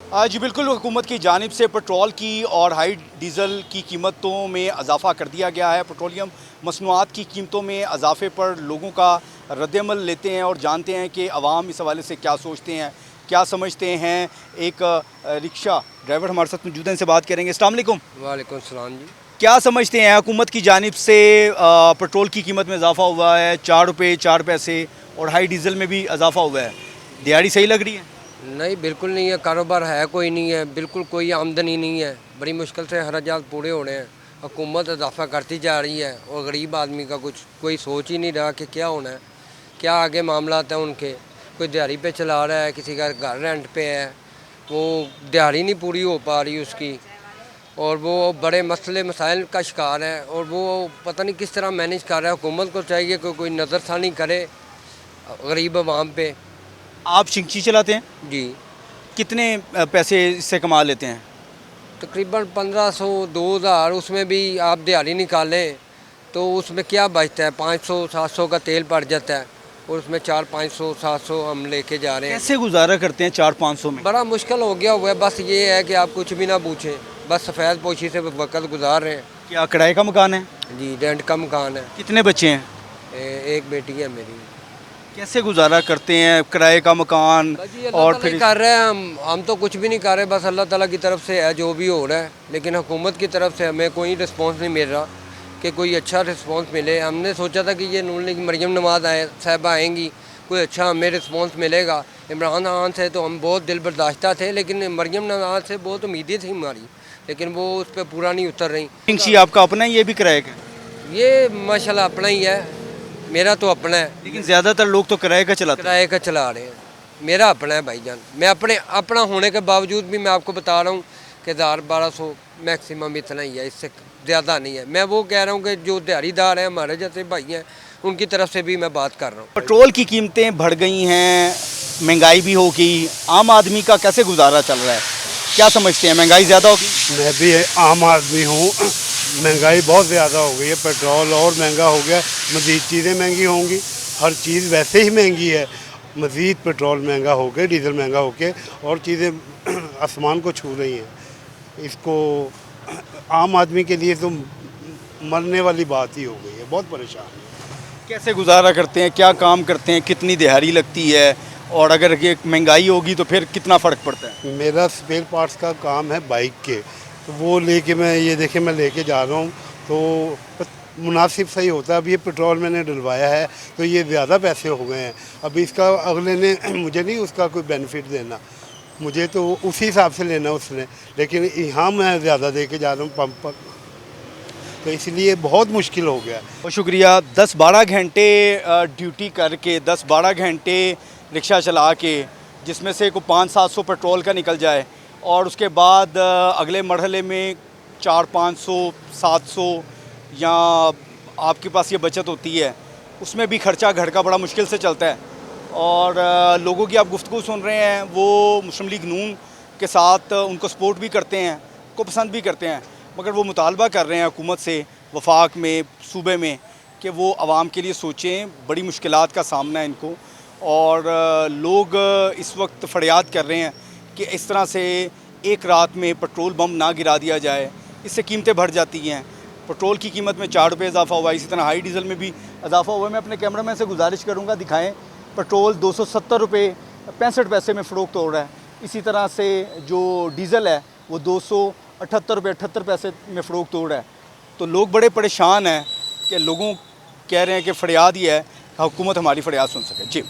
जी बिल्कुल, हुकूमत की जानिब से पेट्रोल की और हाई डीज़ल की कीमतों में इजाफ़ा कर दिया गया है। पेट्रोलियम मसनूआत की कीमतों में इजाफ़े पर लोगों का रद्द-ए-अमल लेते हैं और जानते हैं कि अवाम इस हवाले से क्या सोचते हैं, क्या समझते हैं। एक रिक्शा ड्राइवर हमारे साथ मौजूद हैं, इनसे बात करेंगे। अस्सलाम वालेकुम। वालेकुम सलाम जी। क्या समझते हैं हुकूमत की जानिब से पेट्रोल की कीमत में इजाफ़ा हुआ है, 4 रुपये 4 पैसे, और हाई डीज़ल में भी इजाफ़ा हुआ है। दिहाड़ी सही लग रही है? नहीं, बिल्कुल नहीं है, कारोबार है कोई नहीं है, बिल्कुल कोई आमदनी नहीं है, बड़ी मुश्किल से खर्चात पूरे होने हैं। हुकूमत इजाफा करती जा रही है और गरीब आदमी का कुछ कोई सोच ही नहीं रहा कि क्या होना है, क्या आगे मामला हैं उनके। कोई दिहाड़ी पे चला रहा है, किसी का घर रेंट पे है, वो दिहाड़ी नहीं पूरी हो पा रही उसकी, और वो बड़े मसले मसाइल का शिकार है, और वो पता नहीं किस तरह मैनेज कर रहा है। हुकूमत को चाहिए कि कोई नज़रसानी करे गरीब आवाम पे। आप शिंगची चलाते हैं? जी, कितने पैसे इससे कमा लेते हैं? तकरीबन 1500 2000, उसमें भी आप दिहाड़ी निकालें तो उसमें क्या बचता है, 500 700 का तेल पड़ जाता है, और उसमें 4 500 700 हम लेके जा रहे हैं। कैसे गुजारा करते हैं 400-500 में? बड़ा मुश्किल हो गया हुआ है। बस ये है कि आप कुछ भी ना पूछें, बस सफ़ेद पोशी से वक्त गुजार रहे हैं। क्या किराए का मकान है? जी, रेंट का मकान है। कितने बच्चे हैं? एक बेटी है मेरी। कैसे गुजारा करते हैं किराए का मकान? बस जी अल्लाह और ताला फिर ही कर रहे हैं, हम तो कुछ भी नहीं कर रहे, बस अल्लाह ताला की तरफ से है जो भी हो रहा है। लेकिन हुकूमत की तरफ से हमें कोई रिस्पॉन्स नहीं मिल रहा कि कोई अच्छा रिस्पॉन्स मिले। हमने सोचा था कि ये नून लीग मरियम नवाज़ साहिबा आएंगी, कोई अच्छा हमें रिस्पॉन्स मिलेगा। इमरान खान से तो हम बहुत दिल बर्दाश्ता थे, लेकिन मरियम नवाज़ से बहुत उम्मीदें थी हमारी, लेकिन वो उस पर पूरा नहीं उतर रही। शिंगची आपका अपना ही, ये भी किराए का? ये माशाल्लाह अपना ही है, मेरा तो अपना है। लेकिन ज़्यादातर लोग तो किराए का चलाते हैं। किराए का चला रहे हैं। मेरा अपना है भाईजान। मैं अपना होने के बावजूद भी मैं आपको बता रहा हूँ कि 1000-1200 मैक्सिमम इतना ही है, इससे ज़्यादा नहीं है। मैं वो कह रहा हूँ कि जो दिहाड़ीदार हैं, हमारे जैसे भाई हैं, उनकी तरफ से भी मैं बात कर रहा हूँ। पेट्रोल की कीमतें बढ़ गई हैं, महंगाई भी हो गई, आम आदमी का कैसे गुजारा चल रहा है? क्या समझते हैं, महंगाई ज़्यादा होगी? मैं भी आम आदमी हूँ। महंगाई बहुत ज़्यादा हो गई है, पेट्रोल और महंगा हो गया, मज़ीद चीज़ें महंगी होंगी। हर चीज़ वैसे ही महंगी है, मज़ीद पेट्रोल महंगा हो के, डीज़ल महंगा हो के, और चीज़ें आसमान को छू रही हैं। इसको आम आदमी के लिए तो मरने वाली बात ही हो गई है, बहुत परेशान है। कैसे गुजारा करते हैं, क्या काम करते हैं, कितनी दिहाड़ी लगती है, और अगर ये महंगाई होगी तो फिर कितना फ़र्क पड़ता है? मेरा स्पेयर पार्ट्स का काम है बाइक के, तो वो लेके मैं ये देखे मैं लेके जा रहा हूँ, तो मुनासिब सही होता है। अब ये पेट्रोल मैंने डलवाया है तो ये ज़्यादा पैसे हो गए हैं। अब इसका अगले ने मुझे नहीं उसका कोई बेनिफिट देना, मुझे तो उसी हिसाब से लेना उसने, लेकिन यहाँ मैं ज़्यादा दे के जा रहा हूँ पंप पर, तो इसलिए बहुत मुश्किल हो गया। बहुत शुक्रिया। 10-12 घंटे ड्यूटी करके, 10-12 घंटे रिक्शा चला के, जिसमें से को 500-700 पेट्रोल का निकल जाए, और उसके बाद अगले मरहले में 400-500-700 या आपके पास ये बचत होती है, उसमें भी खर्चा घर का बड़ा मुश्किल से चलता है। और लोगों की आप गुफ्तगू सुन रहे हैं, वो मुस्लिम लीग नून के साथ उनको सपोर्ट भी करते हैं, को पसंद भी करते हैं, मगर वो मुतालबा कर रहे हैं हुकूमत से, वफाक में, सूबे में, कि वो आवाम के लिए सोचें। बड़ी मुश्किलात का सामना है इनको, और लोग इस वक्त फरियाद कर रहे हैं कि इस तरह से एक रात में पेट्रोल बम ना गिरा दिया जाए, इससे कीमतें बढ़ जाती हैं। पेट्रोल की कीमत में 4 रुपये इजाफ़ा हुआ है, इसी तरह हाई डीज़ल में भी इजाफ़ा हुआ है। मैं अपने कैमरामैन से गुजारिश करूँगा, दिखाएँ। पेट्रोल 270 रुपये 65 पैसे में फ़रोख्त हो रहा है। इसी तरह से जो डीज़ल है वो 278 रुपये 78 पैसे में फ़रोख्त हो रहा है। तो लोग बड़े परेशान हैं कि लोगों कह रहे हैं कि फरियाद ही है, हुकूमत हमारी फरियाद सुन सके। जी।